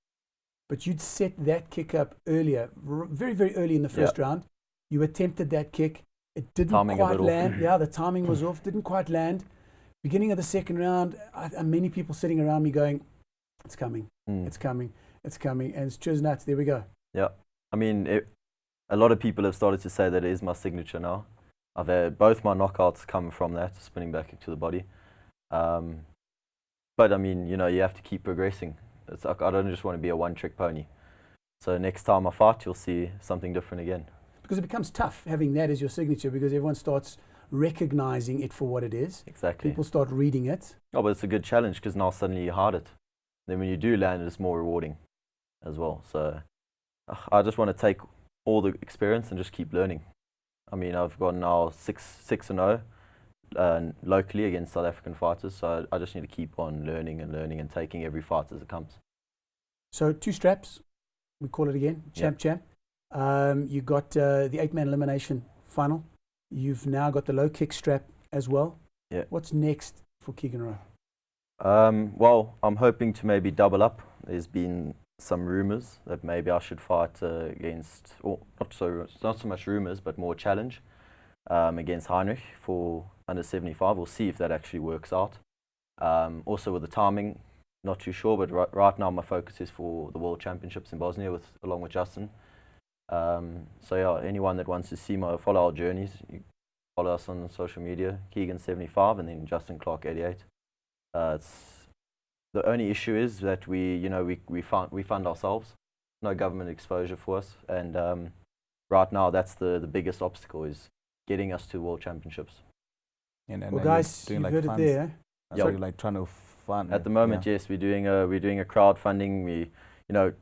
But you'd set that kick up earlier, very, very early in the first round. You attempted that kick. It didn't quite land. Yeah, the timing was off. Didn't quite land. Beginning of the second round, many people sitting around me going, it's coming, it's coming, it's coming. And it's cheers nuts. There we go. Yeah. I mean, a lot of people have started to say that it is my signature now. I've had both my knockouts come from that, spinning back into the body. But I mean, you know, you have to keep progressing. It's like, I don't just want to be a one-trick pony. So next time I fight, you'll see something different again. Because it becomes tough having that as your signature because everyone starts recognizing it for what it is. Exactly. People start reading it. Oh, but it's a good challenge because now suddenly you hard it. Then when you do land it, it's more rewarding as well. So I just want to take all the experience and just keep learning. I mean, I've got now 6-0 locally against South African fighters. So I just need to keep on learning and taking every fight as it comes. So 2 straps, we call it again, champ. You got the 8-man elimination final. You've now got the low kick strap as well. Yeah. What's next for Keagan Rowe? Well, I'm hoping to maybe double up. There's been some rumors that maybe I should fight against, or not so much rumors, but more challenge against Heinrich for under 75. We'll see if that actually works out. Also with the timing, not too sure, but right now my focus is for the World Championships in Bosnia along with Justin. So yeah, anyone that wants to see follow our journeys, you follow us on social media, Keagan75 and then Justin Clarke 88. The only issue is that we fund ourselves, no government exposure for us, and right now that's the biggest obstacle is getting us to World Championships. And Well, then guys, you're doing you've like heard it funds. there. Eh? Yeah. So you're like trying to fund. At the moment, yes, we're doing a crowdfunding. We,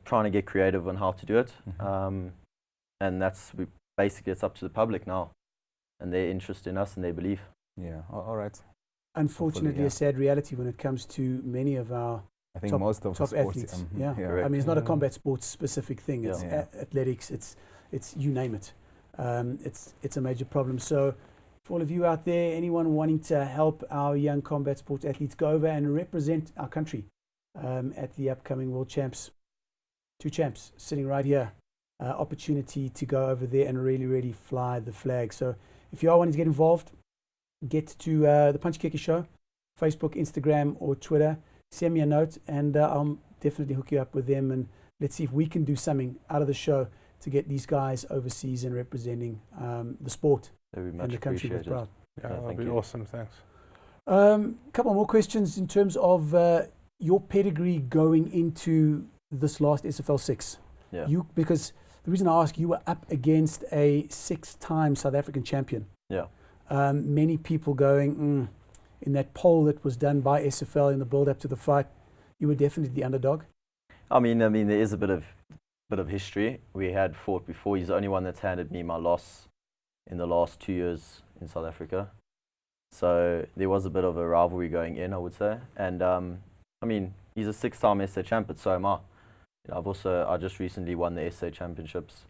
trying to get creative on how to do it, and basically it's up to the public now, and their interest in us and their belief. Yeah. All right. Unfortunately, a sad reality when it comes to many of our I think top, most of top the sports, athletes. yeah. I mean, it's not a combat sports specific thing. It's Yeah. athletics. It's you name it. It's a major problem. So, for all of you out there, anyone wanting to help our young combat sports athletes, go over and represent our country at the upcoming World Champs. 2 champs sitting right here. Opportunity to go over there and really, really fly the flag. So, if you are wanting to get involved, get to the Punchy Kicky Show, Facebook, Instagram, or Twitter. Send me a note, and I'll definitely hook you up with them. And let's see if we can do something out of the show to get these guys overseas and representing the sport and the country we're proud. Yeah, that'd be awesome. Thanks. Couple more questions in terms of your pedigree going into this last SFL 6. Yeah. Because the reason I ask, you were up against a 6-time South African champion. Yeah. Many people going, in that poll that was done by SFL in the build-up to the fight, you were definitely the underdog. I mean, there is a bit of history. We had fought before. He's the only one that's handed me my loss in the last 2 years in South Africa. So there was a bit of a rivalry going in, I would say. And I mean, he's a 6-time SA champ, but so am I. I just recently won the SA championships.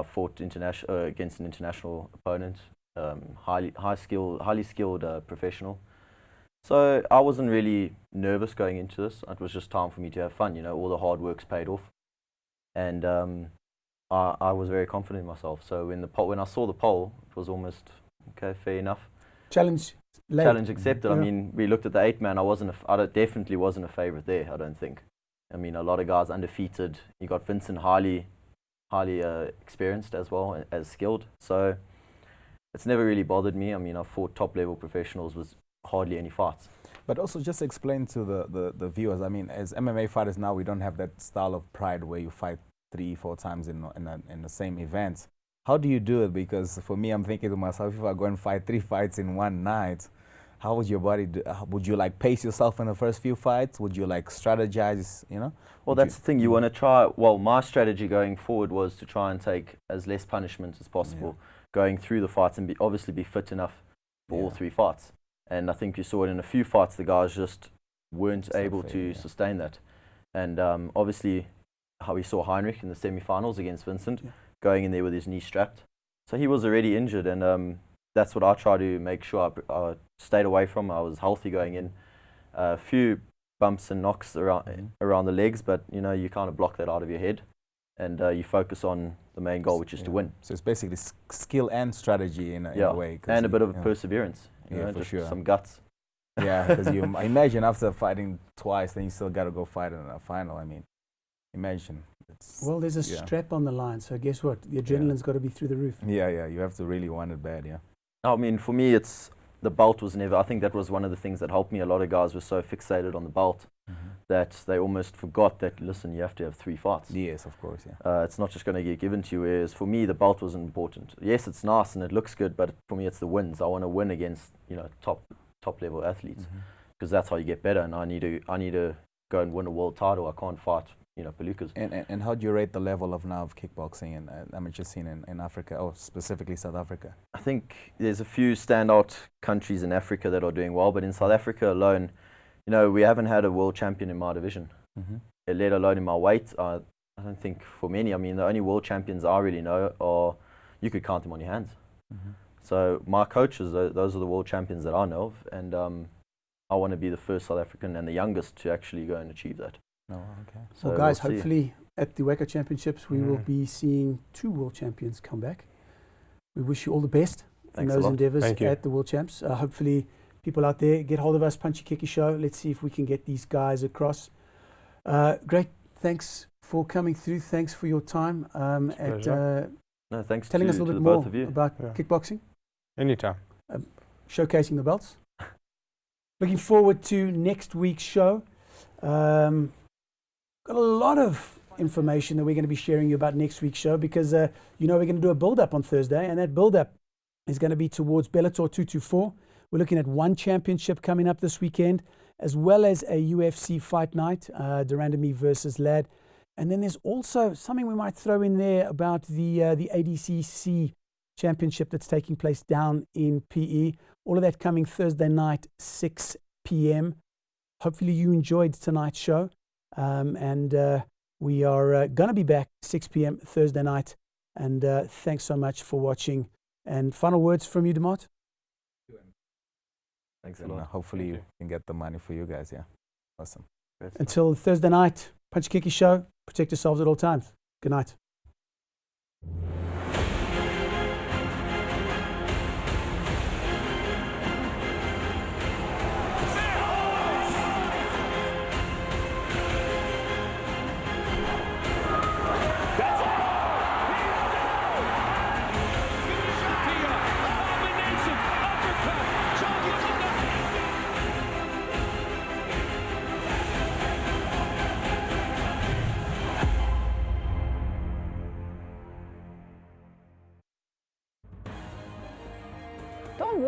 Fought against an international opponent, highly skilled professional. So I wasn't really nervous going into this. It was just time for me to have fun. All the hard work's paid off, and I was very confident in myself. So when I saw the poll, it was almost okay, fair enough. Challenge accepted. Yeah. I mean, we looked at the 8-man. I definitely wasn't a favorite there. I don't think. I mean, a lot of guys undefeated. You got Vincent, highly experienced as well as skilled. So it's never really bothered me. I mean, I fought top-level professionals with hardly any fights. But also just explain to the viewers, I mean, as MMA fighters now, we don't have that style of pride where you fight 3-4 times in the same event. How do you do it? Because for me, I'm thinking to myself, if I go and fight 3 fights in one night, how would your body do? Would you like pace yourself in the first few fights? Would you like strategize, Well, that's the thing. You want to try. Well, my strategy going forward was to try and take as less punishment as possible going through the fights and obviously be fit enough for all 3 fights. And I think you saw it in a few fights, the guys just weren't able to sustain that. And obviously, how we saw Heinrich in the semi-finals against Vincent, going in there with his knee strapped. So he was already injured, and that's what I try to make sure I stayed away from. I was healthy going in. A few bumps and knocks around the legs, but you kind of block that out of your head, and you focus on the main goal, which is to win. So it's basically skill and strategy in a way. And a bit of perseverance. For just sure. Some guts. Yeah, because you imagine after fighting twice, then you still got to go fight in a final. I mean, imagine. Well, there's a strap on the line, so guess what? The adrenaline's got to be through the roof. Yeah, you have to really want it bad, I mean, for me, the belt was never. I think that was one of the things that helped me. A lot of guys were so fixated on the belt that they almost forgot that, listen, you have to have 3 fights. Yes, of course, yeah. It's not just going to get given to you, whereas for me, the belt wasn't important. Yes, it's nice and it looks good, but for me, it's the wins. I want to win against, top level athletes, because that's how you get better, and I need to go and win a world title. I can't fight, palookas. And how do you rate the level of kickboxing and amateur scene in Africa, or specifically South Africa? I think there's a few standout countries in Africa that are doing well, but in South Africa alone, we haven't had a world champion in my division, let alone in my weight. I don't think for many. I mean, the only world champions I really know are, you could count them on your hands. So my coaches, those are the world champions that I know of, and I want to be the first South African and the youngest to actually go and achieve that. Oh, okay. So well, guys, hopefully at the WACO Championships, we will be seeing 2 world champions come back. We wish you all the best in those endeavors at the World Champs. Hopefully, people out there, get hold of us, Punchy Kicky Show. Let's see if we can get these guys across. Great. Thanks for coming through. Thanks for your time. Thanks telling us a little bit more about kickboxing. Anytime. Showcasing the belts. Looking forward to next week's show. Got a lot of information that we're going to be sharing you about next week's show, because we're going to do a build-up on Thursday, and that build-up is going to be towards Bellator 224, We're looking at one championship coming up this weekend, as well as a UFC fight night, Durandamy versus Ladd. And then there's also something we might throw in there about the ADCC championship that's taking place down in PE. All of that coming Thursday night, 6 p.m. Hopefully you enjoyed tonight's show. And we are going to be back 6 p.m. Thursday night. And thanks so much for watching. And final words from you, DeMott? Thanks a lot. Hopefully you can get the money for you guys. Yeah. Awesome. Until Thursday night, Punchy Kicky Show. Protect yourselves at all times. Good night.